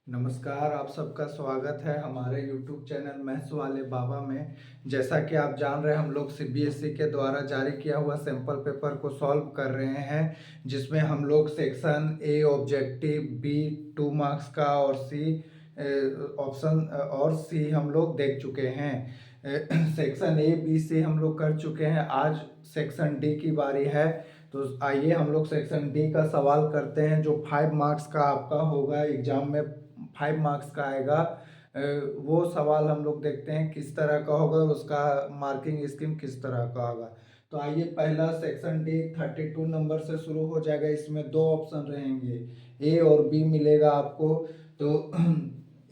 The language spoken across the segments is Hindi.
नमस्कार, आप सबका स्वागत है हमारे YouTube चैनल मैथ्स वाले बाबा में। जैसा कि आप जान रहे हैं, हम लोग सीबीएसई के द्वारा जारी किया हुआ सैंपल पेपर को सॉल्व कर रहे हैं, जिसमें हम लोग section A objective, B 2 marks का और सी ऑप्शन और सी हम लोग देख चुके हैं। सेक्शन ए बी सी हम लोग कर चुके हैं। आज सेक्शन डी की बारी है। तो आइए हम लोग सेक्शन डी का सवाल करते हैं, जो 5 मार्क्स का आपका होगा एग्जाम में। 5 मार्क्स का आएगा। वो सवाल हम लोग देखते हैं किस तरह का होगा और उसका मार्किंग स्कीम किस तरह का होगा। तो आइए, पहला सेक्शन डी 32 नंबर से शुरू हो जाएगा। इसमें दो ऑप्शन रहेंगे, ए और बी मिलेगा आपको। तो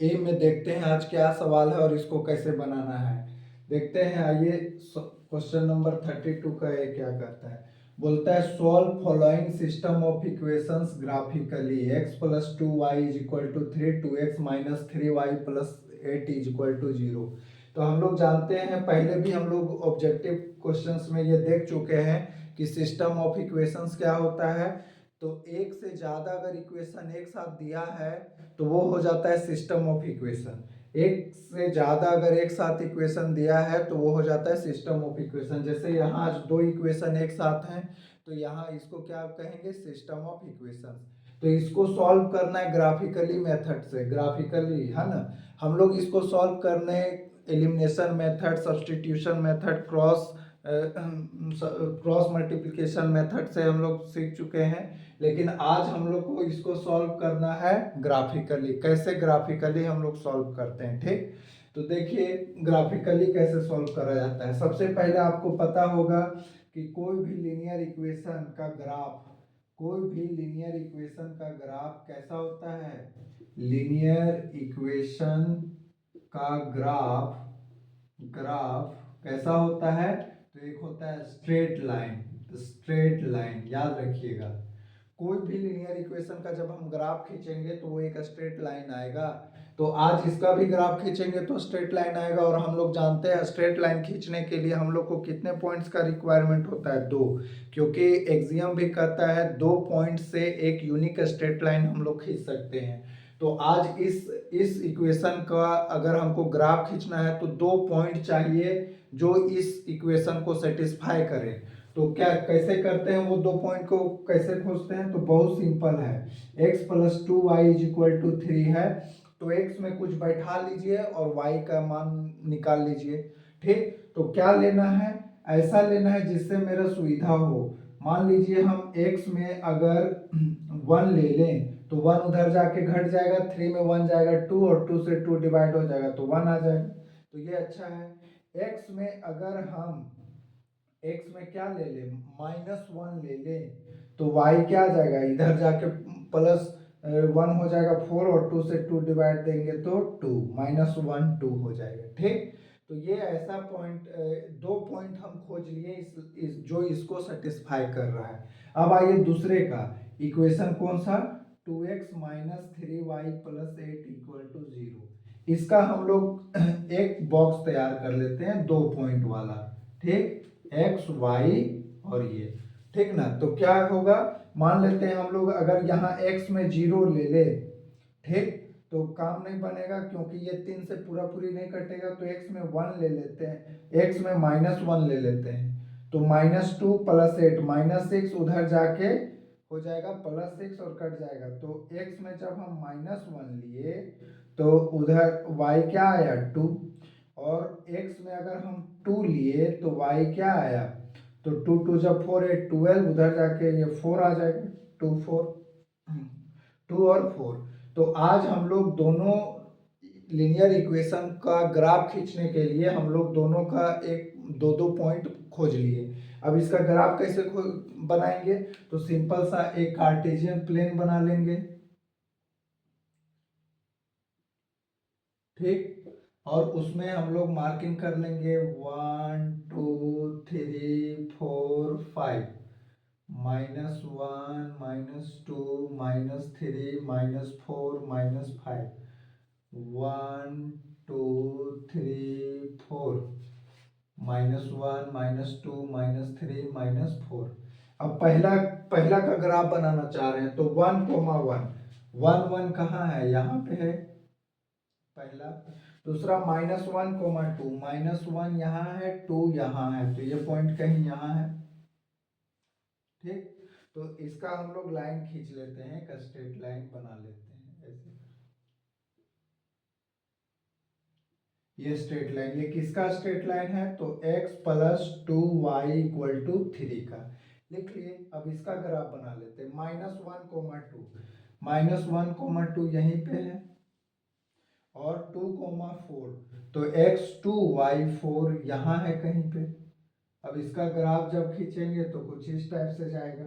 ए में देखते हैं आज क्या सवाल है और इसको कैसे बनाना है, देखते हैं। आइए, क्वेश्चन नंबर 32 का ए क्या कहता है। बोलता है solve following system of equations graphically. x plus 2y is equal to 3 2x minus 3y plus 8 is equal to 0। तो हम लोग जानते हैं, पहले भी हम लोग ऑब्जेक्टिव क्वेश्चंस में ये देख चुके हैं कि सिस्टम ऑफ इक्वेशंस क्या होता है। तो एक से ज़्यादा अगर इक्वेशन एक साथ दिया है तो वो हो जाता है सिस्टम ऑफ इक्वेशन। एक से ज़्यादा अगर एक साथ इक्वेशन दिया है तो वो हो जाता है सिस्टम ऑफ इक्वेशन। जैसे यहाँ आज दो इक्वेशन एक साथ हैं, तो यहाँ इसको क्या कहेंगे, सिस्टम ऑफ इक्वेशन। तो इसको सॉल्व करना है ग्राफिकली मेथड से, ग्राफिकली है ना। हम लोग इसको सॉल्व करने elimination method, substitution method, cross multiplication method से हम लोग सीख चुके हैं। लेकिन आज हम लोग को इसको सॉल्व करना है ग्राफिकली। कैसे ग्राफिकली हम लोग सॉल्व करते हैं, ठीक। तो देखिए ग्राफिकली कैसे सॉल्व करा जाता है। सबसे पहले आपको पता होगा कि कोई भी लीनियर इक्वेशन का ग्राफ, कोई भी लीनियर इक्वेशन का ग्राफ कैसा होता है। लीनियर इक्वेशन का ग्राफ ग्राफ कैसा होता है। तो एक होता है स्ट्रेट लाइन, स्ट्रेट लाइन याद रखिएगा। कोई भी लीनियर इक्वेशन का जब हम ग्राफ खींचेंगे तो वो एक स्ट्रेट लाइन आएगा। तो आज इसका भी ग्राफ खींचेंगे तो स्ट्रेट लाइन आएगा। और हम लोग जानते हैं स्ट्रेट लाइन खींचने के लिए हम लोग को कितने पॉइंट्स का रिक्वायरमेंट होता है, दो। क्योंकि एग्जाम भी कहता है 2 पॉइंट से एक यूनिक स्ट्रेट लाइन हम लोग खींच सकते हैं। तो आज इस इक्वेशन का अगर हमको ग्राफ खींचना है तो 2 पॉइंट चाहिए जो इस इक्वेशन को सेटिस्फाई करें। तो क्या कैसे करते हैं, वो 2 पॉइंट को कैसे खोजते हैं, तो बहुत सिंपल है। x plus 2y is equal to 3 है, तो x में कुछ बैठा लीजिए और y का मान निकाल लीजिए, ठीक। तो क्या लेना है, ऐसा लेना है जिससे मेरा सुविधा हो। मान लीजिए हम x में अगर 1 ले लें तो 1 उधर जाके घट जाएगा, 3 में 1 जाएगा 2 और 2 से 2 डिवाइड हो जाएगा तो 1 आ जाएगा। तो ये अच्छा है। x में अगर हम x में क्या ले ले, -1 ले ले, तो y क्या आ जाएगा, इधर जाके प्लस 1 हो जाएगा 4 और 2 से 2 डिवाइड देंगे तो 2, -1 2 हो जाएगा, ठीक। तो ये ऐसा पॉइंट, 2 पॉइंट हम खोज लिए जो इसको सेटिस्फाई कर रहा है। अब आइए दूसरे का इक्वेशन, कौन सा, 2x minus 3y plus 8 equal to 0। इसका हम लोग एक बॉक्स तैयार कर लेते हैं 2 पॉइंट वाला, ठीक। एक्स वाई और ये, ठीक ना। तो क्या होगा, मान लेते हैं हम लोग अगर यहाँ x में 0 ले ले, ठीक, तो काम नहीं बनेगा क्योंकि ये 3 से पूरा पूरी नहीं कटेगा। तो x में 1 ले लेते हैं, x में -1 ले लेते हैं, तो -2 प्लस 8 -6 उधर जाके हो जाएगा +6 और कट जाएगा। तो x में जब हम -1 लिए तो उधर y क्या आया 2, और x में अगर हम 2 लिए तो y क्या आया, तो 2 2 जब 4 8 12, उधर जाके ये 4 आ जाएगा, 2 4 2 और 4। तो आज हम लोग दोनों लीनियर इक्वेशन का ग्राफ खींचने के लिए हम लोग दोनों का एक दो दो पॉइंट खोज लिए। अब इसका ग्राफ कैसे बनाएंगे, तो सिंपल सा एक कार्टेशियन प्लेन बना लेंगे, ठीक। और उसमें हम लोग मार्किंग कर लेंगे 1 2 3 4 5, -1 -2 -3 -4 -5, 1 2 3 4, -1 -2 -3 -4। अब पहला पहला का ग्राफ बनाना चाह रहे हैं तो 1 1, 1 1 कहाँ है, यहाँ पे है पहला। दूसरा -1, 2, -1 यहाँ है, 2 यहाँ है, तो ये पॉइंट कहीं यहाँ है। ठीक, तो इसका हम लोग लाइन खींच लेते हैं, एक स्ट्रेट लाइन बना लेते हैं ऐसे। ये स्ट्रेट लाइन, ये किसका स्ट्रेट लाइन है, तो x + 2y = 3 का लिख लिए। अब इसका ग्राफ बना लेते हैं। -1, 2 यहीं पे है और 2, 4, तो x2 y4 यहाँ है कहीं पे। अब इसका ग्राफ जब खींचेंगे तो कुछ इस टाइप से जाएगा।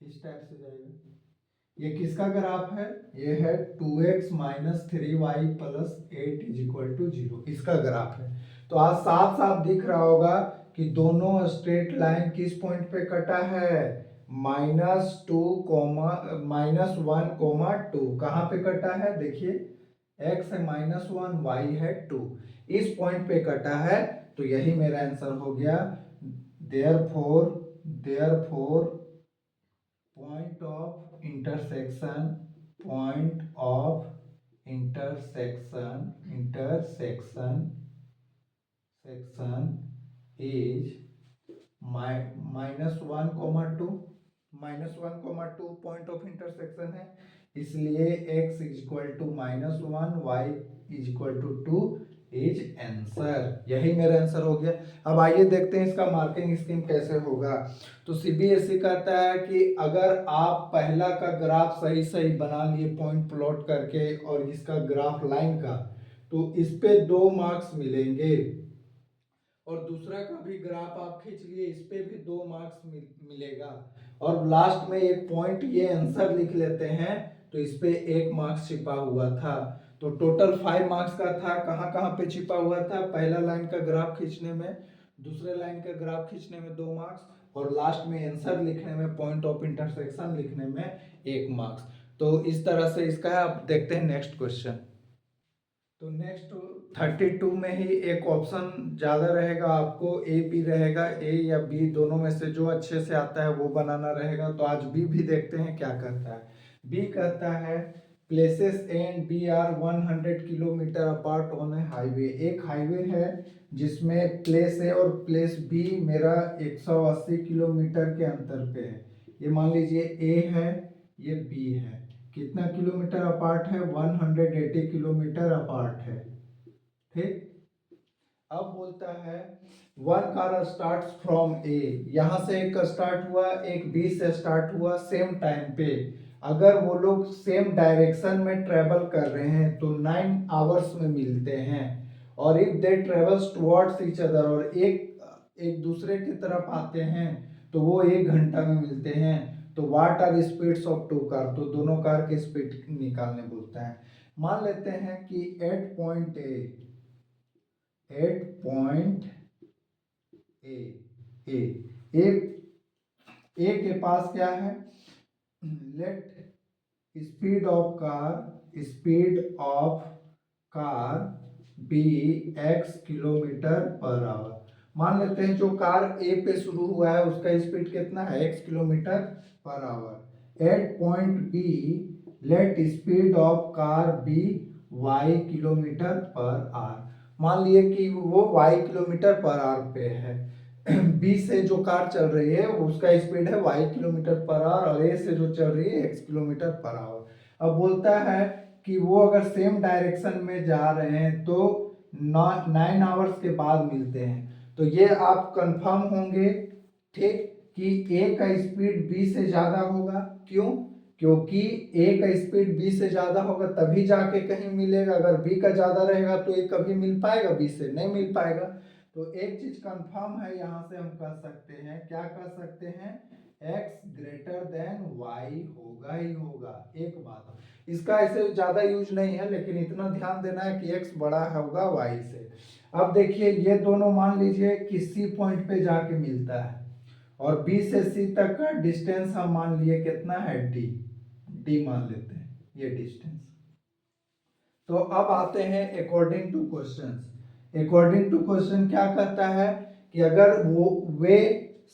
इस टाइप से जाएगा। ये किसका ग्राफ है, ये है 2x - 3y + 8 = 0, इसका ग्राफ है। तो आज साफ साफ दिख रहा होगा कि दोनों स्ट्रेट लाइन किस पॉइंट पे कटा है, -1, 2 कहाँ पे कटा है, देखिए x है -1, y है 2, इस पॉइंट पे कटा है। तो यही मेरा आंसर हो गया। Therefore point of intersection section is -1, 2 point of intersection है, इसलिए x = -1, y = 2 इज आंसर। यही मेरा आंसर हो गया। अब आइए देखते हैं इसका मार्किंग स्कीम कैसे होगा। तो सीबीएसई कहता है कि अगर आप पहला का ग्राफ सही सही बना लिए पॉइंट प्लॉट करके और इसका ग्राफ लाइन का, तो इस पे 2 मार्क्स मिलेंगे। और दूसरा का भी ग्राफ आप खींच लिए, इस पे भी 2 मार्क्स मिलेगा। और लास्ट में एक पॉइंट ये आंसर लिख लेते हैं, तो इस पे 1 मार्क्स छिपा हुआ था। तो टोटल 5 मार्क्स का था। कहाँ कहाँ पे छिपा हुआ था, पहला लाइन का ग्राफ खींचने में, दूसरे लाइन का ग्राफ खींचने में 2 मार्क्स, और लास्ट में आंसर लिखने में, पॉइंट ऑफ इंटरसेक्शन लिखने में 1 मार्क्स। तो इस तरह से इसका है। अब देखते हैं नेक्स्ट क्वेश्चन। तो नेक्स्ट 32 में ही एक ऑप्शन ज़्यादा रहेगा, आपको ए बी रहेगा, ए या बी दोनों में से जो अच्छे से आता है वो बनाना रहेगा। तो आज बी भी देखते हैं क्या कहता है। बी कहता है places A and B are 100 kilometre apart on a highway. एक हाईवे है जिसमें प्लेस ए और प्लेस बी मेरा 180 किलोमीटर के अंतर पे है। ये मान लीजिए ए है, ये बी है। कितना किलोमीटर अपार्ट है, 180 किलोमीटर अपार्ट है। ठीक, अब बोलता है वन कार स्टार्ट फ्रॉम ए, यहां से एक स्टार्ट हुआ, एक बी से स्टार्ट हुआ सेम टाइम पे। अगर वो लोग सेम डायरेक्शन में ट्रेवल कर रहे हैं तो 9 आवर्स में मिलते हैं। और if they travels towards each other, और एक एक दूसरे की तरफ आते हैं तो वो 1 घंटा में मिलते हैं। तो what are speeds of 2 car, तो दोनों कार की स्पीड निकालने बोलता है। मान लेते हैं कि एट पॉइंट ए ए ए ए के पास क्या है, let speed of car be x km/h। मान लेते हैं जो कार ए पे शुरू हुआ है उसका स्पीड कितना है, x km/h। At point B let speed of car be y km/h। मान लिए कि वो y km/h पे है। बी से जो कार चल रही है उसका स्पीड है y km/h, और ए से जो चल रही है x km/h। अब बोलता है कि वो अगर सेम डायरेक्शन में जा रहे हैं तो 9 आवर्स के बाद मिलते हैं। तो ये आप कंफर्म होंगे, ठीक, कि ए का स्पीड बी से ज्यादा होगा। क्यों, क्योंकि ए का स्पीड बी से ज्यादा होगा तभी जाके कहीं मिलेगा। अगर बी का ज्यादा रहेगा तो ए कभी मिल पाएगा, बी से नहीं मिल पाएगा। तो एक चीज कंफर्म है, यहां से हम कह सकते हैं, क्या कह सकते हैं, x > y होगा ही होगा। एक बात, इसका ऐसे ज्यादा यूज नहीं है लेकिन इतना ध्यान देना है कि x बड़ा होगा y से। अब देखिए ये दोनों मान लीजिए कि C पॉइंट पे जाके मिलता है, और B से C तक का डिस्टेंस हम मान लिए कितना है, d मान लेते हैं ये डिस्टेंस। तो अब आते हैं according to question. According to question क्या कहता है कि अगर वो वे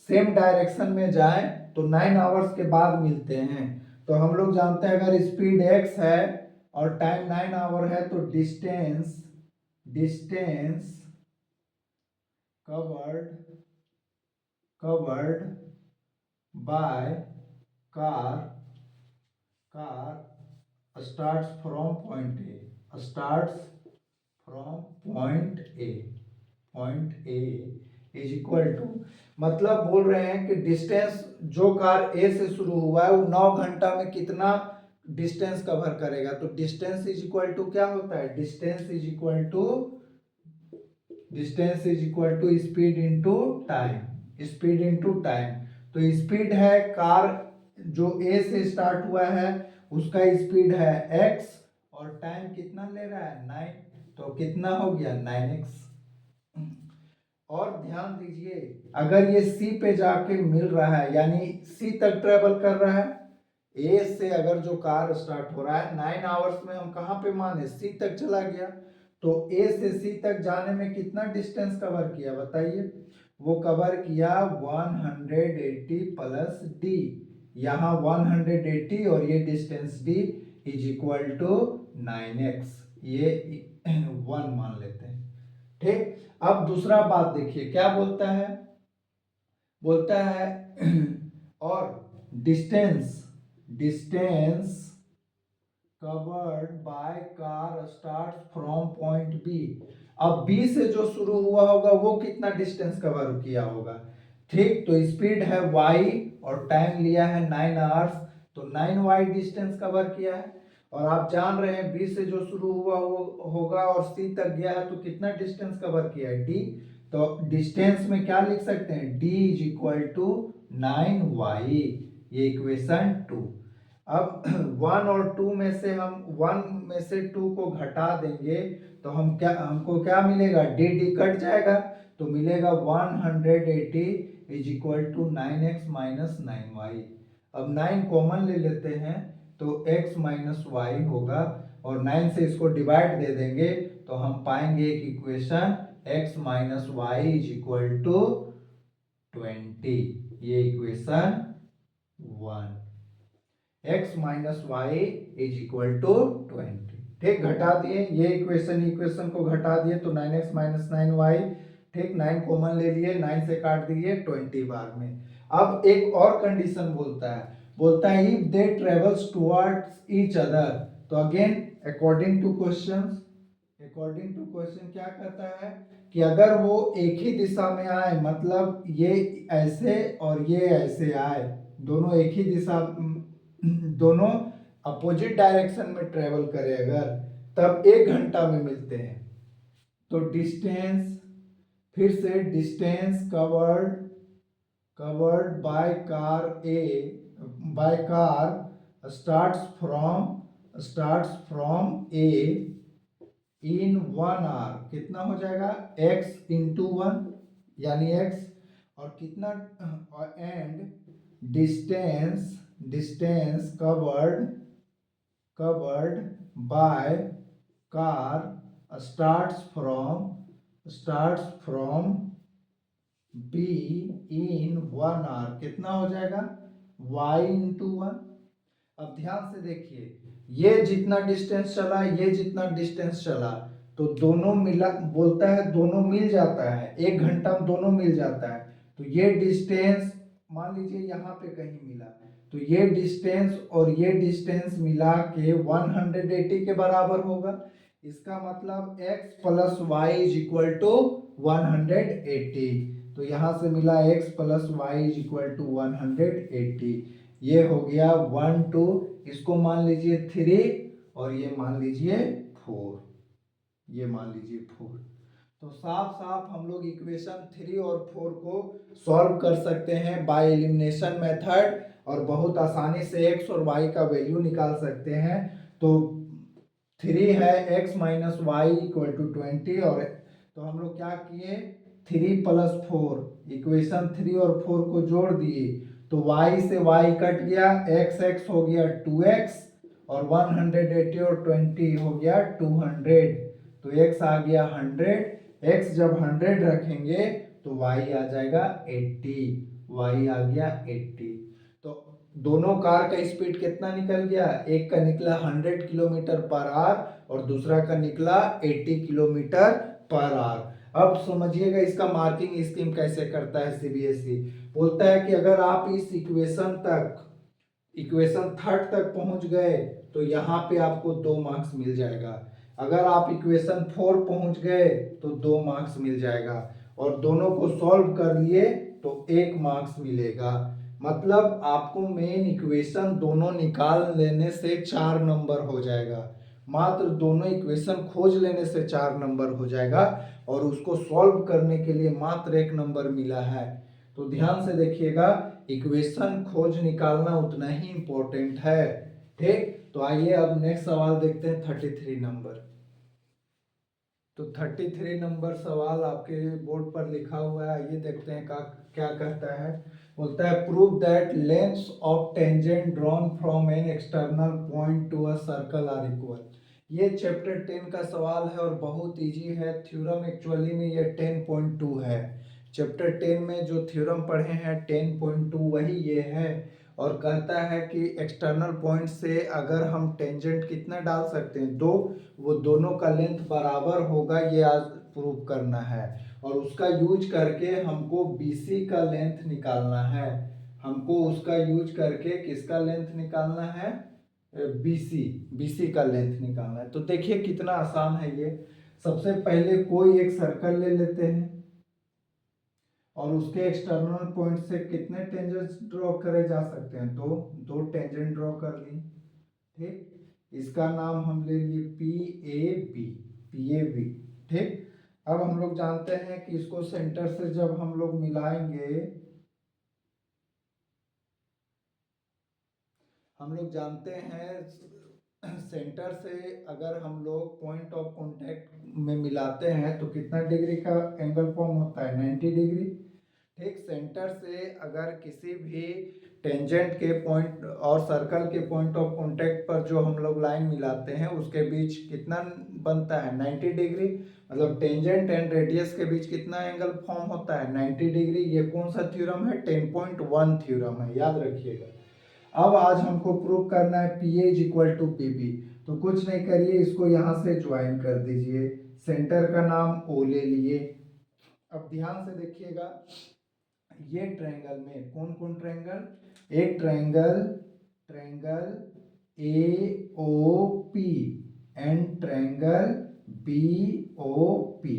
सेम डायरेक्शन में जाएं तो 9 आवर्स के बाद मिलते हैं। तो हम लोग जानते हैं अगर स्पीड x है और टाइम 9 आवर है तो distance covered by car starts from point A is equal to, मतलब बोल रहे हैं कि डिस्टेंस जो कार ए से शुरू हुआ है वो 9 घंटा में कितना डिस्टेंस कवर करेगा। तो डिस्टेंस इज इक्वल टू क्या होता है, distance is equal to speed into time. तो स्पीड है कार जो ए से स्टार्ट हुआ है उसका स्पीड है x और टाइम कितना ले रहा है 9, तो कितना हो गया 9x। और ध्यान दीजिए अगर ये C पे जाके मिल रहा है यानी C तक ट्रेवल कर रहा है, A से अगर जो कार स्टार्ट हो रहा है 9 आवर्स में हम कहाँ पे माने C तक चला गया, तो A से C तक जाने में कितना डिस्टेंस कवर किया बताइए, वो कवर किया 180 प्लस D, यहाँ 180 और ये distance D is equal to 9x, ये 1 मान लेते हैं। ठीक, अब दूसरा बात देखिए क्या बोलता है, और distance covered by car start from point B. अब बी से जो शुरू हुआ होगा वो कितना डिस्टेंस कवर किया होगा। ठीक, तो स्पीड है y और टाइम लिया है 9 आवर्स, तो 9y डिस्टेंस कवर किया है। और आप जान रहे हैं बी से जो शुरू हुआ होगा और सी तक गया है तो कितना डिस्टेंस कवर किया है d, तो डिस्टेंस में क्या लिख सकते हैं d is equal to 9y, ये इक्वेशन 2। अब 1 और 2 में से हम 1 में से 2 को घटा देंगे तो हमको क्या मिलेगा, डी कट जाएगा तो मिलेगा 180 is equal to 9x minus 9y। अब 9 कॉमन ले लेते हैं तो x माइनस वाई होगा और 9 से इसको डिवाइड दे देंगे तो हम पाएंगे एक equation x minus y is equal to 20, ये equation 1, x minus y is equal to 20। ठीक, घटा दिए ये इक्वेशन को घटा दिए तो 9x माइनस 9y। ठीक, 9 कॉमन ले लिए, 9 से काट दिए 20 बार में। अब एक और कंडीशन बोलता है if they travels towards each other, तो अगेन अकॉर्डिंग टू क्वेश्चन क्या कहता है कि अगर वो एक ही दिशा में आए, मतलब ये ऐसे और ये ऐसे आए, दोनों एक ही दिशा, दोनों अपोजिट डायरेक्शन में ट्रेवल करे अगर, तब 1 घंटा में मिलते हैं। तो डिस्टेंस, फिर से distance covered by car starts from A in 1 hour, कितना हो जाएगा x इंटू 1 यानी x, और कितना, and distance covered by car starts from B in 1 hour, कितना हो जाएगा y इंटू 1। अब ध्यान से देखिए ये जितना डिस्टेंस चला, ये जितना डिस्टेंस चला, तो दोनों मिला, बोलता है दोनों मिल जाता है, 1 घंटा में दोनों मिल जाता है। तो ये डिस्टेंस मान लीजिए यहाँ पे कहीं मिला, तो ये डिस्टेंस और ये डिस्टेंस मिला के 180 के बराबर होगा। इसका मतलब x plus y is equal to 180, तो यहाँ से मिला x plus y is equal to 180, ये हो गया 1 2, इसको मान लीजिए 3 और ये मान लीजिए 4, ये मान लीजिए 4। तो साफ हम लोग इक्वेशन 3 और 4 को सॉल्व कर सकते हैं बाय एलिमिनेशन मेथड, और बहुत आसानी से x और y का वैल्यू निकाल सकते हैं। तो 3 है x minus y equal to 20, और तो हम लोग क्या किए 3 प्लस 4, इक्वेशन 3 और 4 को जोड़ दिए तो y से y कट गया, x हो गया 2x और 180 और 20 हो गया 200, तो x आ गया 100, x जब 100 रखेंगे तो y आ जाएगा 80, y आ गया 80। तो दोनों कार का स्पीड कितना निकल गया, एक का निकला 100 किलोमीटर पर आवर और दूसरा का निकला 80 किलोमीटर पर आवर। अब समझिएगा इसका मार्किंग स्कीम कैसे करता है सीबीएसई। बोलता है कि अगर आप इस इक्वेशन थर्ड तक पहुंच गए तो यहाँ पे आपको 2 मार्क्स मिल जाएगा। अगर आप इक्वेशन 4 पहुंच गए तो 2 मार्क्स मिल जाएगा और दोनों को सॉल्व कर लिए तो 1 मार्क्स मिलेगा। मतलब आपको मेन इक्वेशन दोनों निकाल लेने से 4 नंबर हो जाएगा। मात्र दोनों इक्वेशन खोज लेने से 4 नंबर हो जाएगा और उसको सॉल्व करने के लिए मात्र 1 नंबर मिला है। तो ध्यान से देखिएगा, इक्वेशन खोज निकालना उतना ही इंपॉर्टेंट है। ठीक, तो आइए अब नेक्स्ट सवाल देखते हैं 33 नंबर। तो 33 नंबर सवाल आपके बोर्ड पर लिखा हुआ है, आइए देखते हैं क्या कहता है। बोलता है prove that lengths of tangent drawn from an external point to a circle are equal. ये चैप्टर 10 का सवाल है और बहुत इजी है। थ्योरम एक्चुअली में ये 10.2 है। चैप्टर 10 में जो थ्योरम पढ़े हैं 10.2 वही ये है। और कहता है कि एक्सटर्नल पॉइंट से अगर हम टेंजेंट कितना डाल सकते हैं, 2, वो दोनों का लेंथ बराबर होगा, ये आज प्रूव करना है। और उसका यूज करके हमको बीसी का लेंथ निकालना है। हमको उसका यूज करके किसका लेंथ निकालना है, बीसी का लेंथ निकालना है। तो देखिए कितना आसान है ये। सबसे पहले कोई एक सर्कल ले लेते हैं और उसके एक्सटर्नल पॉइंट से कितने टेंजेंट्स ड्रॉ करे जा सकते हैं, दो टेंजेंट ड्रॉ कर ली। ठीक, इसका नाम हम ले लिए पी ए बी। ठीक, अब हम लोग जानते हैं कि इसको सेंटर से जब हम लोग मिलाएंगे, हम लोग जानते हैं सेंटर से अगर हम लोग पॉइंट ऑफ कांटेक्ट में मिलाते हैं तो कितना डिग्री का एंगल फॉर्म होता है, 90 डिग्री। ठीक, सेंटर से अगर किसी भी टेंजेंट के पॉइंट और सर्कल के पॉइंट ऑफ कांटेक्ट पर जो हम लोग लाइन मिलाते हैं उसके बीच कितना बनता है, 90 डिग्री। मतलब टेंजेंट एंड रेडियस के बीच कितना एंगल फॉर्म होता है, 90 डिग्री। ये कौन सा थ्योरम है, 10.1 थ्योरम है, याद रखिएगा। अब आज हमको प्रूव करना है P A is equal to P B. तो कुछ नहीं करिए, इसको यहाँ से ज्वाइन कर दीजिए। सेंटर का नाम ओ ले लिए। अब ध्यान से देखिएगा, ये ट्रायंगल में कौन कौन ट्रायंगल, एक triangle A O P and triangle B O P.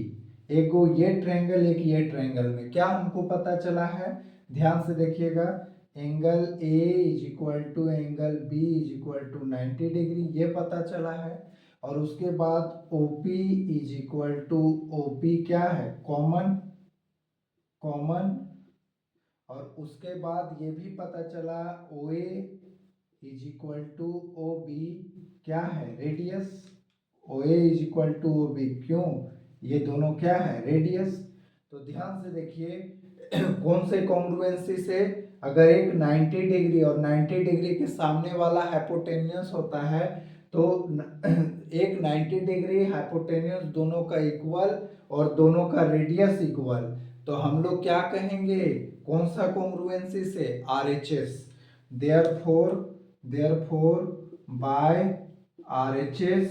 एक को ये ट्रायंगल, एक ये ट्रायंगल में क्या हमको पता चला है, ध्यान से देखिएगा। Angle A is equal to angle B is equal to 90 degree, ये पता चला है। और उसके बाद OP is equal to OP क्या है, कॉमन। और उसके बाद ये भी पता चला OA is equal to OB क्या है, radius. OA is equal to OB, क्यों, ये दोनों क्या है, रेडियस। तो ध्यान से देखिए कौन से कॉन्ग्रुएंसी से, अगर एक 90 डिग्री और 90 डिग्री के सामने वाला हाइपोटेन्यूस होता है तो एक 90 डिग्री हाइपोटेन्यूस दोनों का इक्वल और दोनों का रेडियस इक्वल, तो हम लोग क्या कहेंगे, कौन सा कॉन्ग्रुएंसी से, RHS। Therefore by RHS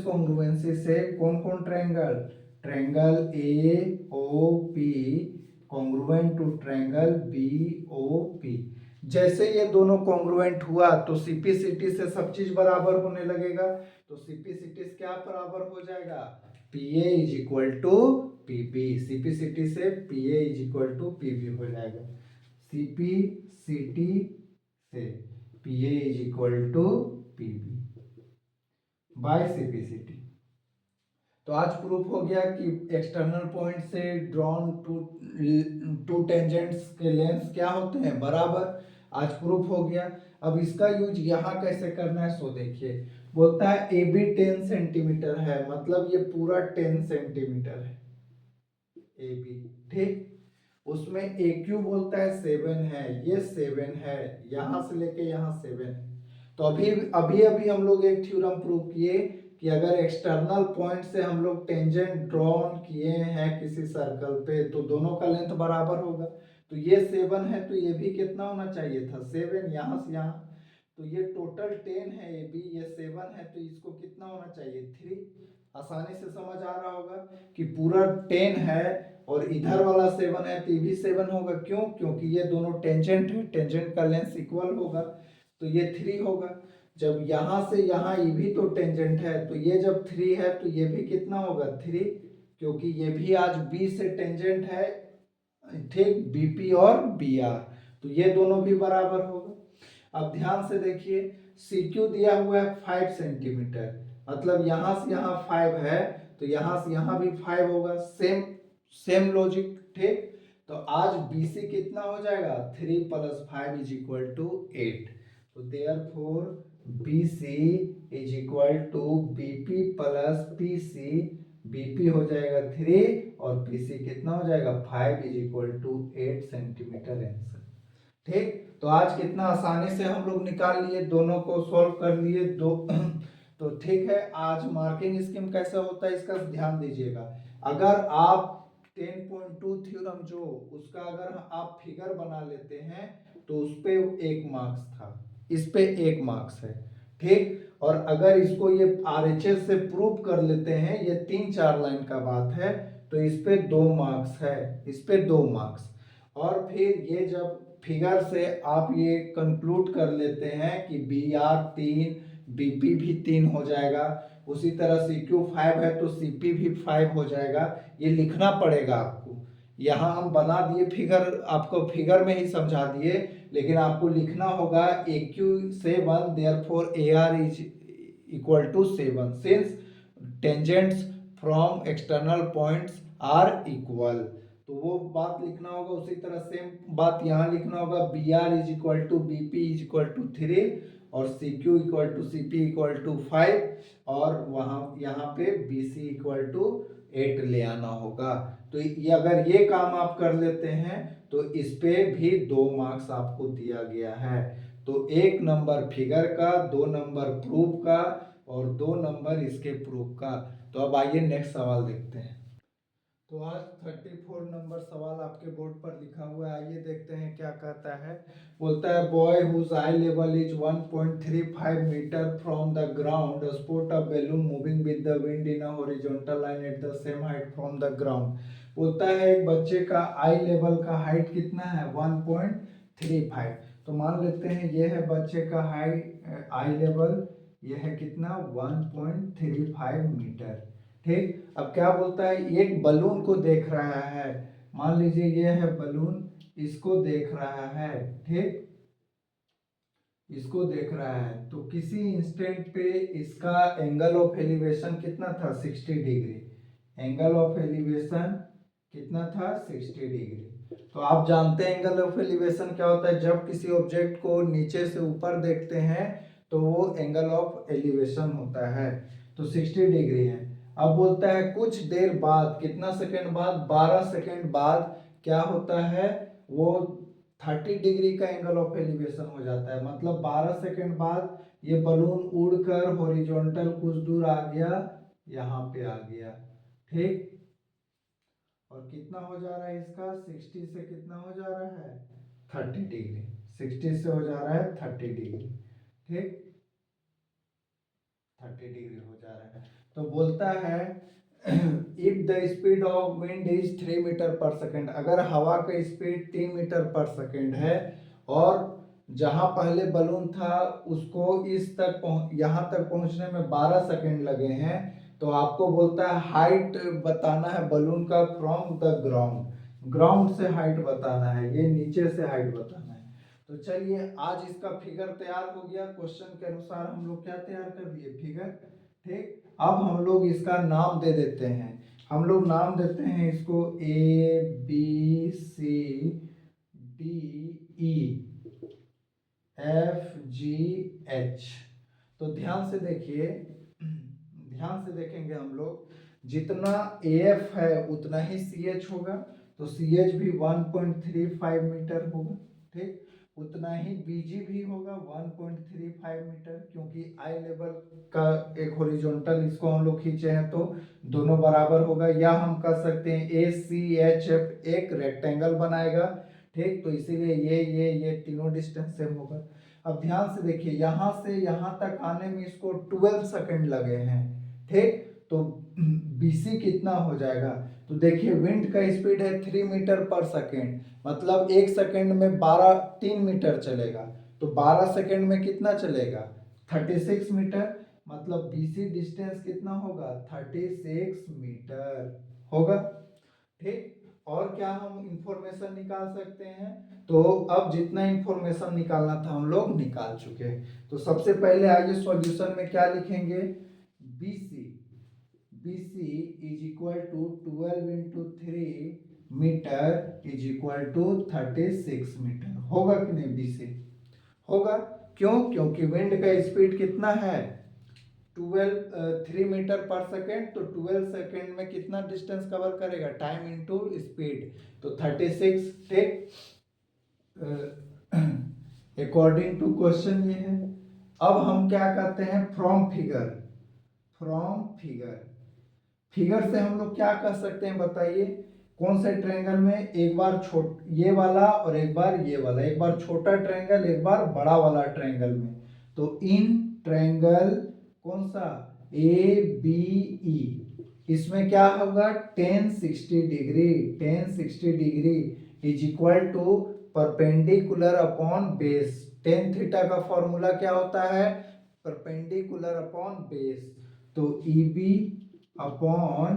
congruency से कौन कौन triangle AOP congruent to triangle BOP। जैसे ये दोनों कॉन्ग्रुएंट हुआ तो CPCT से सब चीज बराबर होने लगेगा। तो CPCT क्या बराबर हो जाएगा, PA is equal to PB। CPCT से PA is equal to PB हो जाएगा। CPCT से PA is equal to PB by CPCT। तो आज प्रूफ हो गया कि एक्सटर्नल पॉइंट से ड्रॉन टू टेंजेंट्स के लेंथ क्या होते हैं, बराबर। आज प्रूफ हो गया। अब इसका यूज यहाँ कैसे करना है सो देखिए। बोलता है AB 10 सेंटीमीटर है, मतलब ये पूरा 10 सेंटीमीटर है AB। ठीक, उसमें AQ बोलता है 7 है, ये 7 है, यहां से लेके यहाँ 7 है। तो अभी अभी हम लोग एक थ्योरम प्रूव किए कि अगर एक्सटर्नल पॉइंट से हम लोग टेंजेंट ड्रॉन किए हैं किसी सर्कल पे तो दोनों का लेंथ बराबर होगा। तो ये 7 है तो ये भी कितना होना चाहिए था 7, यहाँ से यहाँ, तो ये टोटल 10 है, ये भी ये 7 है तो इसको कितना होना चाहिए 3। आसानी से समझ आ रहा होगा कि पूरा 10 है और इधर वाला 7 है तो ये भी 7 होगा। क्यों? क्योंकि ये दोनों टेंजेंट है, टेंजेंट का लेंथ इक्वल होगा तो ये 3 होगा। जब यहाँ से यहाँ ये भी तो टेंजेंट है तो ये जब 3 है तो ये भी कितना होगा 3, क्योंकि ये भी आज बी से टेंजेंट है, ठीक, बीपी और बी आर, तो ये दोनों भी बराबर होगा। अब ध्यान से देखिए सी क्यू दिया हुआ है 5 सेंटीमीटर, मतलब यहाँ से यहाँ 5 है तो यहाँ से यहाँ भी 5 होगा, सेम सेम लॉजिक, ठीक। तो आज बी सी कितना हो जाएगा 3 + 5 = 8, तो therefore B C = BP plus P C, BP हो जाएगा 3 और पीसी कितना हो जाएगा 5 = 8 सेंटीमीटर आंसर, ठीक। तो आज कितना आसानी से हम लोग निकाल लिए, दोनों को सॉल्व कर लिए दो तो ठीक है। आज मार्किंग स्कीम कैसा होता है इसका ध्यान दीजिएगा। अगर आप 10.2 थ्योरम जो उसका अगर आप फिगर बना लेते हैं तो उस पे 1 मार्क्स था, इस पे 1 मार्क्स है, ठीक। और अगर इसको ये आरएचएस से प्रूव कर लेते हैं, ये 3-4 लाइन का बात है, तो इस पे 2 मार्क्स है, इस पे 2 मार्क्स। और फिर ये जब फिगर से आप ये कंक्लूड कर लेते हैं कि बी आर 3, बीपी भी 3 हो जाएगा, उसी तरह सी क्यू 5 है तो सीपी भी 5 हो जाएगा, ये लिखना पड़ेगा आपको। यहाँ हम बना दिए फिगर, आपको फिगर में ही समझा दिए, लेकिन आपको लिखना होगा A Q 7 therefore A R = 7 since tangents from external points are equal, तो वो बात लिखना होगा। उसी तरह सेम बात यहाँ लिखना होगा बी आर = बीपी = 3 और सी क्यू = सीपी = 5 और वहाँ यहाँ पे बी सी = 8 ले आना होगा। तो ये अगर ये काम आप कर लेते हैं तो इस पे भी 2 मार्क्स आपको दिया गया है। तो 1 नंबर फिगर का, 2 नंबर प्रूफ का और 2 नंबर इसके प्रूफ का। तो अब आइए नेक्स्ट सवाल देखते हैं। तो आज 34 नंबर सवाल आपके बोर्ड पर लिखा हुआ है, आइए देखते हैं क्या कहता है। बोलता है boy whose eye level is 1.35 metre from the ground spot a balloon moving with the wind in a horizontal line at the same height from the ground. बोलता है एक बच्चे का आई लेवल का हाइट कितना है 1.35, तो मान लेते हैं ये है बच्चे का आई लेवल, ये है कितना 1.35 मीटर, ठीक। अब क्या बोलता है एक बलून को देख रहा है, मान लीजिए ये है बलून, इसको देख रहा है, ठीक, इसको देख रहा है, तो किसी इंस्टेंट पे इसका एंगल ऑफ एलिवेशन कितना था 60 डिग्री, एंगल ऑफ एलिवेशन कितना था 60 डिग्री। तो आप जानते हैं एंगल ऑफ एलिवेशन क्या होता है, जब किसी ऑब्जेक्ट को नीचे से ऊपर देखते हैं तो वो एंगल ऑफ एलिवेशन होता है, तो 60 डिग्री है। अब बोलता है कुछ देर बाद, कितना सेकंड बाद 12 सेकंड बाद क्या होता है, वो 30 डिग्री का एंगल ऑफ एलिवेशन हो जाता है, मतलब 12 सेकंड बाद ये बलून उड़कर हॉरिजॉन्टल कुछ दूर आ गया, यहाँ पे आ गया, ठीक। और कितना हो जा रहा है इसका 60 से कितना हो जा रहा है 30 डिग्री, 60 से हो जा रहा है 30 डिग्री, ठीक, 30 डिग्री हो जा रहा है। तो बोलता है if the speed of wind is 3 metre per second, अगर हवा का स्पीड 3 मीटर पर सेकेंड है और जहां पहले बलून था उसको इस तक यहाँ तक पहुंचने में 12 सेकेंड लगे हैं, तो आपको बोलता है हाइट बताना है बलून का फ्रॉम द ग्राउंड, ग्राउंड से हाइट बताना है, ये नीचे से हाइट बताना है। तो चलिए आज इसका फिगर तैयार हो गया, क्वेश्चन के अनुसार हम लोग क्या तैयार कर दिए फिगर, ठीक। अब हम लोग इसका नाम दे देते हैं, हम लोग नाम देते हैं इसको A B C D E F G H. तो ध्यान से देखिए, ध्यान से देखेंगे हम लोग, जितना ए एफ है उतना ही सी एच होगा, तो सी एच भी 1.35 मीटर होगा, ठीक। उतना ही बीजी भी होगा 1.35 मीटर, क्योंकि आई लेवल का एक हॉरिजॉन्टल इसको हम लोग खींचे हैं तो दोनों बराबर होगा। या हम कर सकते हैं ए सी एच एफ एक रेक्टेंगल बनाएगा, ठीक। तो इसीलिए ये तीनों डिस्टेंस सेम होगा। अब ध्यान से देखिए, यहाँ से यहाँ तक आने में इसको 12 सेकंड लगे हैं, ठीक। तो BC कितना हो जाएगा, तो देखिए विंड का स्पीड है 3 मीटर पर सेकेंड, मतलब 1 सेकंड में 3 मीटर चलेगा। तो 12 सेकंड में कितना चलेगा, 36 मीटर। मतलब BC डिस्टेंस कितना होगा, 36 मीटर होगा, ठीक। और क्या हम इंफॉर्मेशन निकाल सकते हैं, तो अब जितना इंफॉर्मेशन निकालना था हम लोग निकाल चुके हैं। तो सबसे पहले आइए सॉल्यूशन में क्या लिखेंगे, BC is equal to 12 into 3 metre is equal to 36 metre. होगा कि नहीं, BC होगा। क्यों, क्योंकि विंड का स्पीड कितना है 3 मीटर पर सेकेंड, तो 12 सेकेंड में कितना डिस्टेंस कवर करेगा, टाइम इंटू स्पीड, तो 36, ठीक। अकॉर्डिंग टू क्वेश्चन ये है। अब हम क्या करते हैं, फ्रॉम फिगर से हम लोग क्या कर सकते हैं बताइए, कौन से ट्रायंगल में एक बार ये वाला और एक बार ये वाला, एक बार छोटा ट्रायंगल एक बार बड़ा वाला ट्रायंगल में, तो इन ट्रायंगल कौन सा ABE, इसमें क्या होगा tan 60 degree is equal to perpendicular upon base. tan theta का फॉर्मूला क्या होता है, परपेंडिकुलर अपॉन बेस। तो EB अपॉन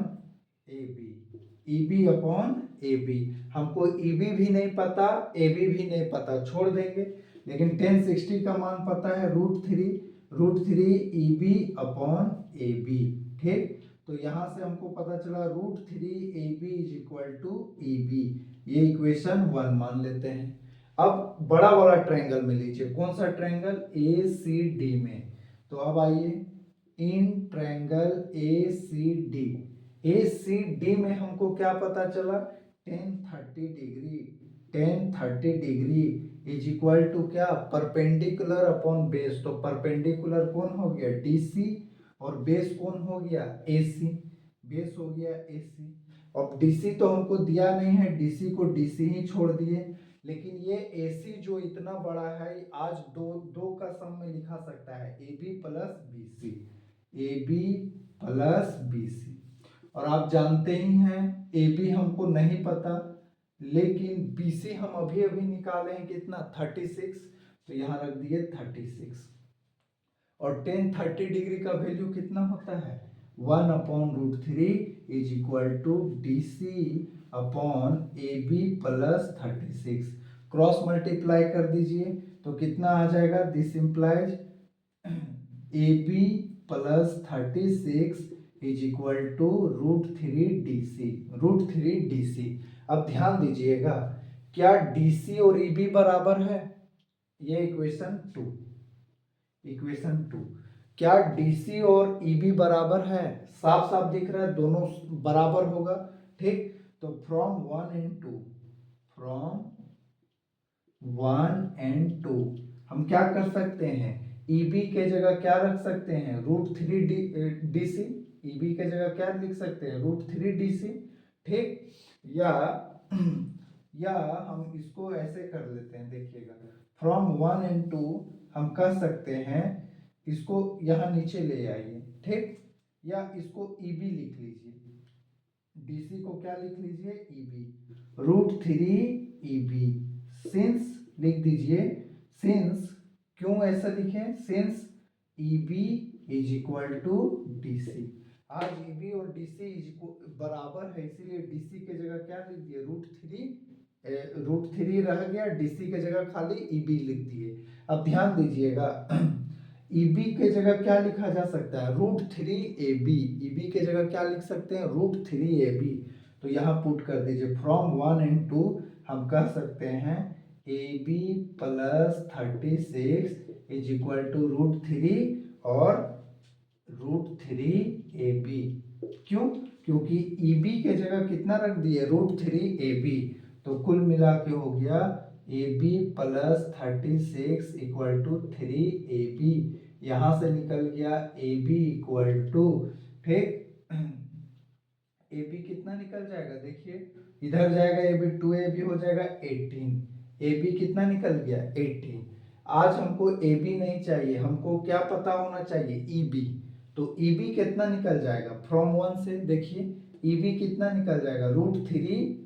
AB हमको EB भी नहीं पता, AB भी नहीं पता, छोड़ देंगे। लेकिन tan 60 का मान पता है √3 EB अपॉन AB, ठीक। तो यहाँ से हमको पता चला √3 AB is equal to EB। ये इक्वेशन 1 मान लेते हैं। अब बड़ा वाला ट्रायंगल में लीजिए, कौन सा ट्रायंगल, ACD में। तो अब आइए इन ट्रायंगल ACD में हमको क्या पता चला, tan 30 degree is equal to क्या, परपेंडिकुलर अपॉन बेस। तो परपेंडिकुलर कौन हो गया, DC, और बेस कौन हो गया, AC, बेस हो गया AC। अब DC तो हमको दिया नहीं है, DC को DC ही छोड़ दिए। लेकिन ये AC जो इतना बड़ा है, आज दो का सम में लिखा सकता है, AB प्लस BC। और आप जानते ही हैं AB हमको नहीं पता, लेकिन BC हम अभी अभी निकाले हैं कितना, 36। तो यहाँ रख दिए 36। और tan 30 डिग्री का वैल्यू कितना होता है, 1/√3 is equal to DC upon AB plus 36। Cross multiply कर दीजिए तो कितना आ जाएगा, this implies AB plus 36 is equal to √3 DC। अब ध्यान दीजिएगा, क्या DC और EB बराबर है, ये इक्वेशन 2। क्या DC और EB बराबर है, साफ साफ दिख रहा है दोनों बराबर होगा, ठीक। तो फ्रॉम 1 एंड 2 हम क्या कर सकते हैं, EB के जगह क्या रख सकते हैं, √3 DC। EB के जगह क्या लिख सकते हैं, √3 DC, ठीक। या हम इसको ऐसे कर लेते हैं, देखिएगा, फ्रॉम 1 एंड 2 हम कह सकते हैं, इसको यहाँ नीचे ले आइए, ठीक। या इसको EB लिख लीजिए, DC को क्या लिख लीजिए, EB, √3 EB। सिंस लिख दीजिए, सिंस, क्यों ऐसा लिखे, since EB is equal to DC। आज EB और DC बराबर है, इसीलिए DC के जगह क्या लिख दिए, √3 रह गया, DC के जगह खाली EB लिख दिए। अब ध्यान दीजिएगा, EB के जगह क्या लिखा जा सकता है, √3 AB। EB के जगह क्या लिख सकते हैं, √3 AB। तो यहाँ पुट कर दीजिए, फ्रॉम 1 एंड 2 हम कह सकते हैं AB plus 36 is equal to √3 और √3 AB। क्यों, क्योंकि EB के जगह कितना रख दिए, √3 AB। तो कुल मिला के हो गया A B plus 36 equal to 3AB। यहाँ से निकल गया ए बी इक्वल टू, ठीक, ए बी कितना निकल जाएगा, देखिए इधर जाएगा ए बी, 2AB हो जाएगा 18। ए बी कितना निकल गया 18। आज हमको ए बी नहीं चाहिए, हमको क्या पता होना चाहिए, ई बी। तो ई बी कितना निकल जाएगा फ्रॉम 1 से, देखिए ई बी कितना निकल जाएगा √3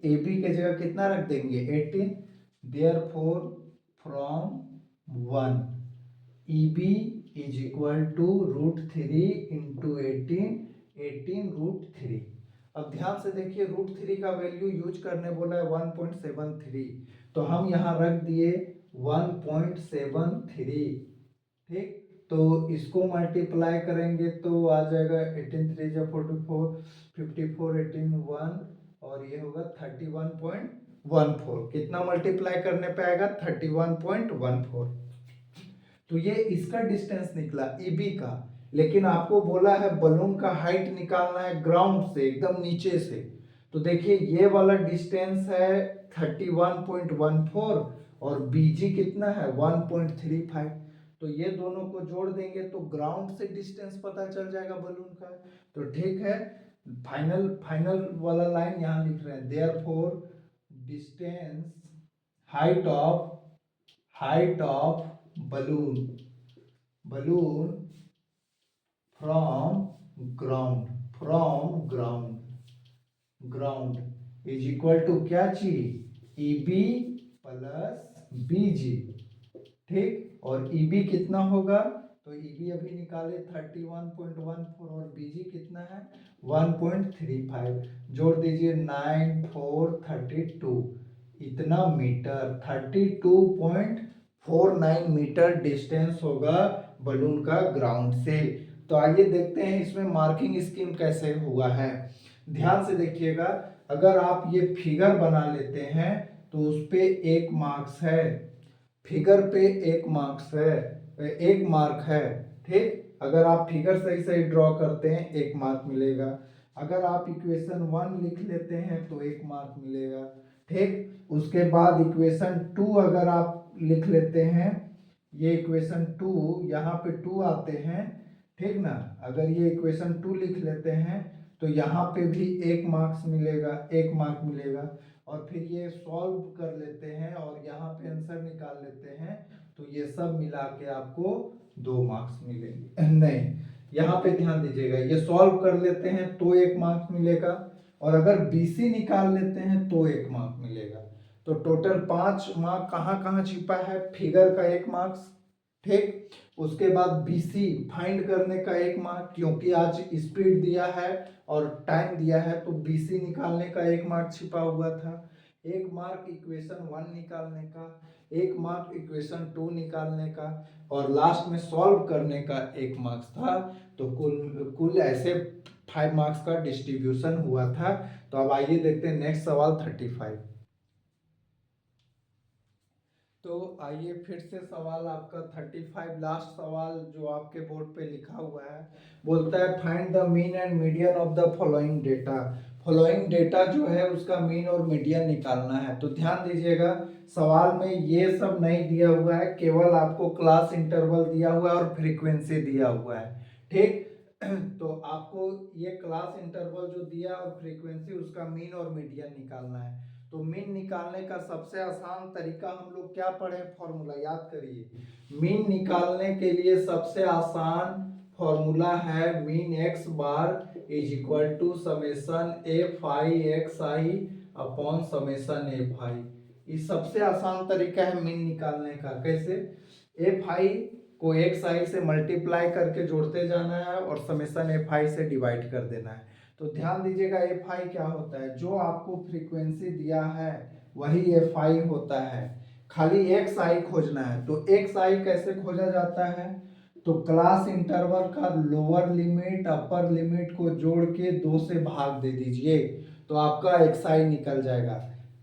ए बी के जगह कितना रख देंगे 18। Therefore from 1 E B is equal to √3 into 18 √3। अब ध्यान से देखिए √3 का वैल्यू यूज करने बोला है 1.73, तो हम यहाँ रख दिए 1.73, ठीक। तो इसको मल्टीप्लाई करेंगे तो आ जाएगा 18 3 जा 44, 54 18 1, और ये होगा 31.14। कितना मल्टीप्लाई करने पे आएगा 31.14। तो ये इसका डिस्टेंस निकला ईबी का, लेकिन आपको बोला है बलून का हाइट निकालना है ग्राउंड से, एकदम नीचे से। तो देखिए ये वाला डिस्टेंस है 31.14 और बीजी कितना है 1.35। तो ये दोनों को जोड़ देंगे तो ग्राउंड से डिस्टेंस पता चल जाएगा बलून का। तो ठीक है, फाइनल वाला लाइन यहाँ लिख रहे हैं, therefore distance height of balloon from ground is equal to क्या चीज EB प्लस BG, ठीक। और EB कितना होगा, तो EB अभी निकाले 31.14 और BG कितना है 1.35, जोड़ दीजिए 9 4 32, इतना मीटर 32.49 मीटर डिस्टेंस होगा बलून का ग्राउंड से। तो आइए देखते हैं इसमें मार्किंग स्कीम कैसे हुआ है। ध्यान से देखिएगा, अगर आप ये फिगर बना लेते हैं तो उस पे 1 मार्क्स है, फिगर पे 1 मार्क्स है, 1 मार्क है, ठीक। अगर आप फिगर सही ड्रॉ करते हैं 1 मार्क मिलेगा। अगर आप इक्वेशन 1 लिख लेते हैं तो 1 मार्क मिलेगा, ठीक। उसके बाद इक्वेशन 2 अगर आप लिख लेते हैं, ये इक्वेशन 2 यहाँ पे 2 आते हैं, ठीक ना। अगर ये इक्वेशन 2 लिख लेते हैं तो यहाँ पे भी 1 मार्क्स मिलेगा, 1 मार्क मिलेगा। और फिर ये सॉल्व कर लेते हैं और यहाँ पे आंसर निकाल लेते हैं, तो ये सब मिला के आपको 2 मार्क्स मिलेंगे। नहीं, यहाँ पे ध्यान दीजिएगा, ये सॉल्व कर लेते हैं तो 1 मार्क्स मिलेगा, और अगर BC निकाल लेते हैं तो 1 मार्क मिलेगा। तो टोटल 5 मार्क कहाँ कहाँ छिपा है, फिगर का 1 मार्क्स, ठीक। उसके बाद BC फाइंड करने का 1 मार्क, क्योंकि आज स्पीड दिया है और टाइम दिया है, तो BC निकालने का 1 मार्क छिपा हुआ था। 1 मार्क इक्वेशन 1 निकालने का, 1 मार्क इक्वेशन 2 निकालने का, और लास्ट में सॉल्व करने का 1 मार्क्स था। तो कुल ऐसे 5 मार्क्स का डिस्ट्रीब्यूशन हुआ था। तो अब आइए देखते हैं नेक्स्ट सवाल 35। तो आइए फिर से सवाल आपका 35, लास्ट सवाल जो आपके बोर्ड पे लिखा हुआ है, बोलता है find the mean and median of the following data. Following data जो है उसका मीन और मीडियन निकालना है। तो ध्यान दीजिएगा, सवाल में ये सब नहीं दिया हुआ है, केवल आपको क्लास इंटरवल दिया हुआ है और फ्रीक्वेंसी दिया हुआ है, ठीक। तो आपको ये क्लास इंटरवल जो दिया और फ्रीक्वेंसी, उसका मीन और मीडियन निकालना है। तो मीन निकालने का सबसे आसान तरीका हम लोग क्या पढ़े, फॉर्मूला याद करिए। मीन निकालने के लिए सबसे आसान फॉर्मूला है mean x bar is equal to summation fi xi upon summation fi। ये सबसे आसान तरीका है मीन निकालने का। कैसे, fi को xi से मल्टीप्लाई करके जोड़ते जाना है और समेशन fi से डिवाइड कर देना है। तो ध्यान दीजिएगा fi क्या होता है, जो आपको फ्रीक्वेंसी दिया है वही fi होता है, खाली xi खोजना है। तो xi कैसे खोजा जाता है, तो क्लास इंटरवल का लोअर लिमिट अपर लिमिट को जोड़ के 2 से भाग दे दीजिए तो आपका xi निकल जाएगा।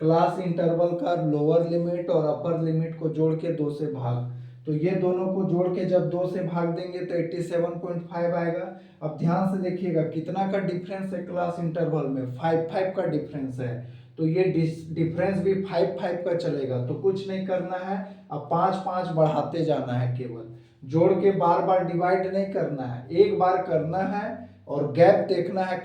क्लास इंटरवल का लोअर लिमिट और अपर लिमिट को जोड़ के 2 से भाग, तो ये दोनों को जोड़ के जब 2 से भाग देंगे तो 87.5 आएगा। अब ध्यान से देखिएगा कितना का डिफरेंस है क्लास इंटरवल में, 5 का डिफरेंस है। तो ये डिफरेंस भी 5 का चलेगा। तो कुछ नहीं करना है, अब 5 बढ़ाते जाना है, केवल जोड़ के बार बार डिवाइड नहीं करना है, एक बार करना है और गैप देखना है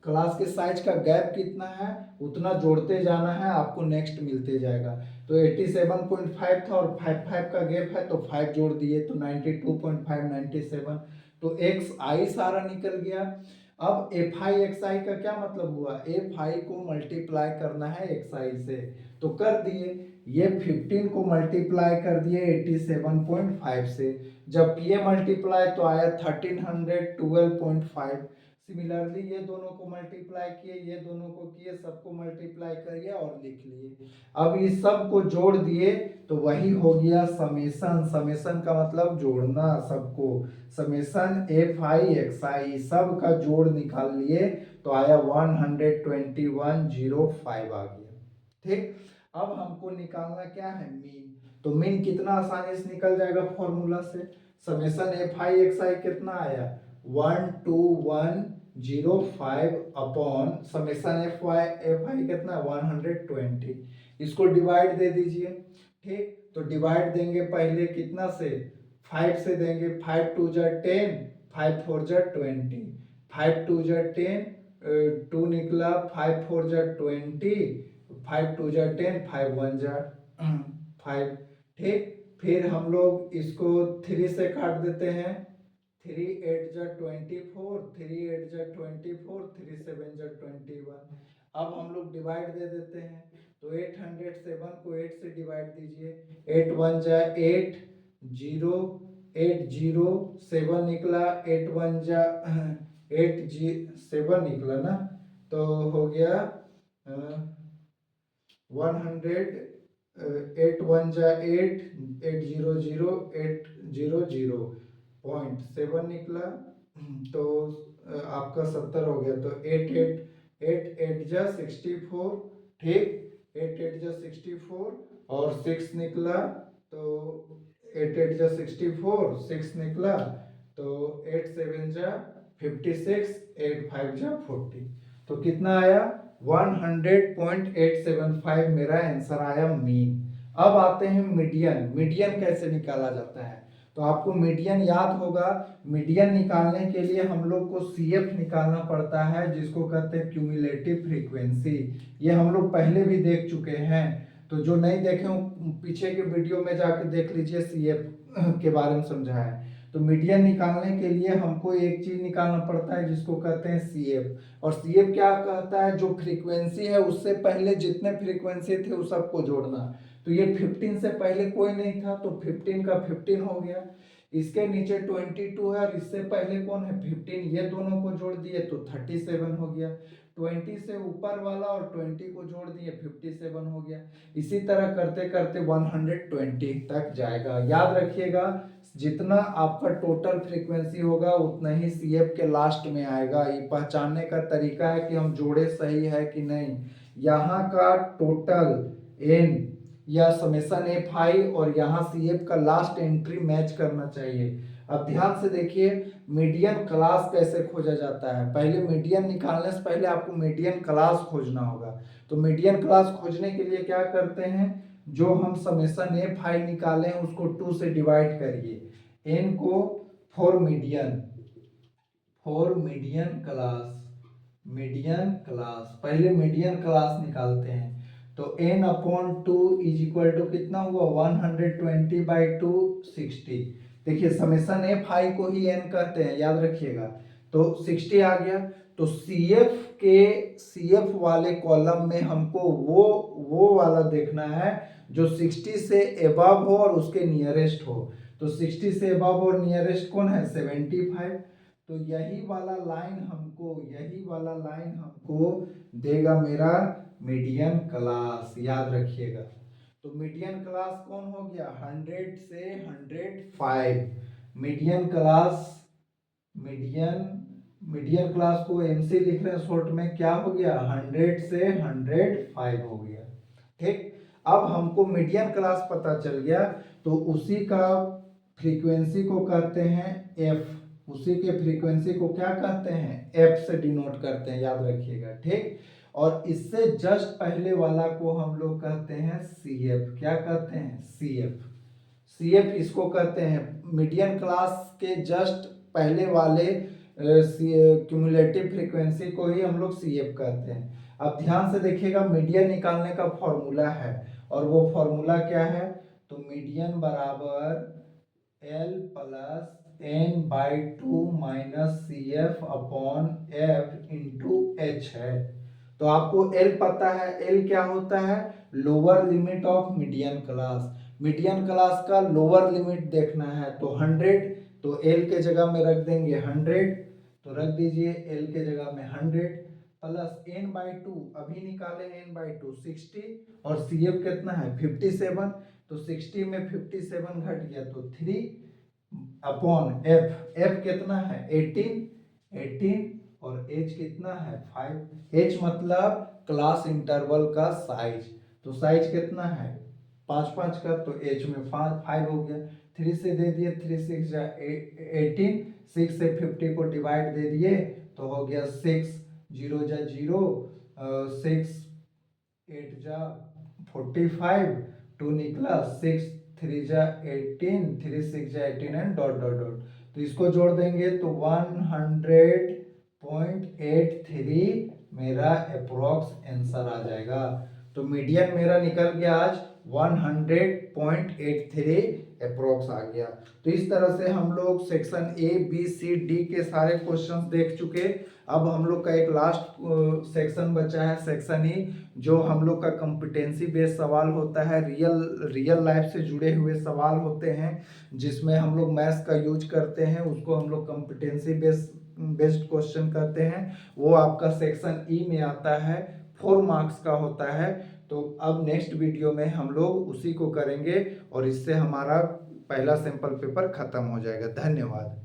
क्लास के साइज का गैप कितना है उतना जोड़ते जाना है, आपको नेक्स्ट मिलते जाएगा। तो 87.5 था और 5 का गैप है तो 5 जोड़ दिए तो 92.5 97, तो एक्स आई सारा निकल गया। अब एफ आई एक्स आई का क्या मतलब हुआ, एफ आई को मल्टीप्लाई करना है एक्स आई से, तो कर दिए। ये 15 को मल्टीप्लाई कर दिए 87.5 से, जब किए मल्टीप्लाई तो आया 1312.5। सिमिलरली ये दोनों को मल्टीप्लाई किए, ये दोनों को किए, सबको मल्टीप्लाई करिए और लिख लिए। अब इस सब को जोड़ दिए तो वही हो गया समेशन। समेशन का मतलब जोड़ना सबको, समेशन एफ आई एक्स आई सब का जोड़ निकाल लिए तो आया 121.05 आ गया। ठीक, अब हमको निकालना क्या है, मीन। तो मीन कितना आसानी से निकल जाएगा फॉर्मूला से, समेशन एफ आई एक्स आई कितना आया 12105 अपॉन समेशन एफ आई कितना 120, इसको डिवाइड दे दीजिए। ठीक, तो डिवाइड देंगे पहले कितना से 5 से देंगे, 5 2 जा 10, 5 4 जा 20, 5 2 जा 10, 2 निकला, 5 4 जा 20, 5 2 जा 10, 5 1 जा 5। ठीक, फिर हम लोग इसको 3 से काट देते हैं, 3 8 जा 24, 3 8 जा 24, 3 7 जा 21। अब हम लोग डिवाइड दे देते हैं, तो 807 को 8 से डिवाइड दीजिए, 8 1 जा 8, 0 8 0 7 निकला, 8 1 जा 8 7 निकला ना, तो हो गया 100, 8 1 जा 8, 8 0 0 8 0 0.7 निकला, तो आपका 70 हो गया। तो 8 8 8 जा 64, ठीक, 8 8 जा 64 और 6 निकला, तो 8 8 जा 64, 6 निकला, तो 8 7 जा 56, 8 5 जा 40, तो कितना आया 100.875 मेरा आंसर आया मीन। अब आते हैं मीडियन। मीडियन कैसे निकाला जाता है, तो आपको मीडियन याद होगा। मीडियन निकालने के लिए हम लोग को सीएफ निकालना पड़ता है, जिसको कहते हैं क्यूमुलेटिव फ्रीक्वेंसी। ये हम लोग पहले भी देख चुके हैं, तो जो नहीं देखे पीछे के वीडियो में जाके देख लीजिए, सीएफ के बारे में समझा है। तो मीडियन निकालने के लिए हमको एक चीज निकालना पड़ता है जिसको कहते हैं सीएफ। और सीएफ क्या कहता है, जो फ्रीक्वेंसी है उससे पहले जितने फ्रीक्वेंसी थे उस सबको जोड़ना। तो ये 15 से पहले कोई नहीं था तो 15 का 15 हो गया, इसके नीचे 22 है और इससे पहले कौन है 15, ये दोनों को जोड़ दिए तो 37 हो गया। 20 से ऊपर वाला और 20 को जोड़ दिए 57 हो गया। इसी तरह करते करते 120 तक जाएगा। याद रखिएगा, जितना आपका टोटल फ्रीक्वेंसी होगा उतना ही सीएफ के लास्ट में आएगा। ये पहचानने का तरीका है कि हम जोड़े सही है कि नहीं। यहाँ का टोटल एन या समेशन एफ आई और यहाँ सीएफ का लास्ट एंट्री मैच करना चाहिए। अब ध्यान से देखिए, मीडियन क्लास कैसे खोजा जाता है। पहले मीडियन निकालने से पहले आपको मीडियन क्लास खोजना होगा। तो मीडियन क्लास खोजने के लिए क्या करते हैं, जो हम समेशन एफ आई निकाले हैं उसको 2 से डिवाइड करिए, एन को फॉर मीडियन क्लास पहले मीडियन क्लास निकालते हैं। तो n/2 इज इक्वल टू कितना हुआ 120/2 60। देखिए समेशन एफ आई को ही n कहते हैं, याद रखिएगा। तो 60 आ गया। तो सीएफ वाले कॉलम में हमको वो वाला देखना है जो 60 से एबव हो और उसके नियरेस्ट हो। तो 60 से एबव और नियरेस्ट कौन है 75। तो यही वाला लाइन हमको देगा मेरा मीडियन क्लास, याद रखिएगा। तो मीडियन क्लास कौन हो गया 100 से 105। मीडियन क्लास को एमसी लिख रहे हैं शॉर्ट में, क्या हो गया 100 से 105 हो गया। ठीक, अब हमको मीडियन क्लास पता चल गया, तो उसी का फ्रीक्वेंसी को कहते हैं एफ। उसी के फ्रीक्वेंसी को क्या कहते हैं एफ से डिनोट करते हैं, याद रखिएगा। ठीक, और इससे जस्ट पहले वाला को हम लोग कहते हैं CF। क्या कहते हैं? CF इसको कहते हैं। मीडियन क्लास के जस्ट पहले वाले क्यूमुलेटिव फ्रीक्वेंसी को ही हम लोग CF कहते हैं। अब ध्यान से देखिएगा, मीडियन निकालने का फॉर्मूला है, और वो फॉर्मूला क्या है? तो मीडियन बराबर L plus n/2 minus CF upon F into H है। तो आपको L पता है, L क्या होता है? Lower limit of median class. Median class का लोअर लिमिट देखना है तो 100, तो L के जगह में रख देंगे 100, तो रख दीजिए L के जगह में 100 प्लस n/2, अभी निकाले n/2 60, और CF कितना है? 57, तो 60 में 57 घट गया तो 3 अपॉन F कितना है? 18, और H कितना है? 5। H मतलब क्लास इंटरवल का साइज, तो साइज कितना है? 5 का, तो H में 5 हो गया। 3 से दे दिए, 3 6 18, 6 से 50 को डिवाइड दे दिए तो हो गया 6, 0 जा 0, 6 8 जा 45, 2 निकला 6, 3 जा 18, 3 6 जा 18 एंड डॉट डॉट डॉट। तो इसको जोड़ देंगे तो 100.83 मेरा अप्रोक्स आंसर आ जाएगा। तो मीडियन मेरा निकल गया आज 100.83 अप्रोक्स आ गया। तो इस तरह से हम लोग section A B C D के सारे क्वेश्चंस देख चुके। अब हम लोग का एक लास्ट सेक्शन बचा है, सेक्शन E, जो हम लोग का कॉम्पिटेंसी बेस्ड सवाल होता है। रियल लाइफ से जुड़े हुए सवाल होते हैं, जिसमें हम लोग मैथ्स का यूज करते हैं, उसको हम लोग कॉम्पिटेंसी बेस्ड क्वेश्चन कहते हैं। वो आपका सेक्शन E में आता है, 4 मार्क्स का होता है। तो अब नेक्स्ट वीडियो में हम लोग उसी को करेंगे, और इससे हमारा पहला सैंपल पेपर खत्म हो जाएगा। धन्यवाद।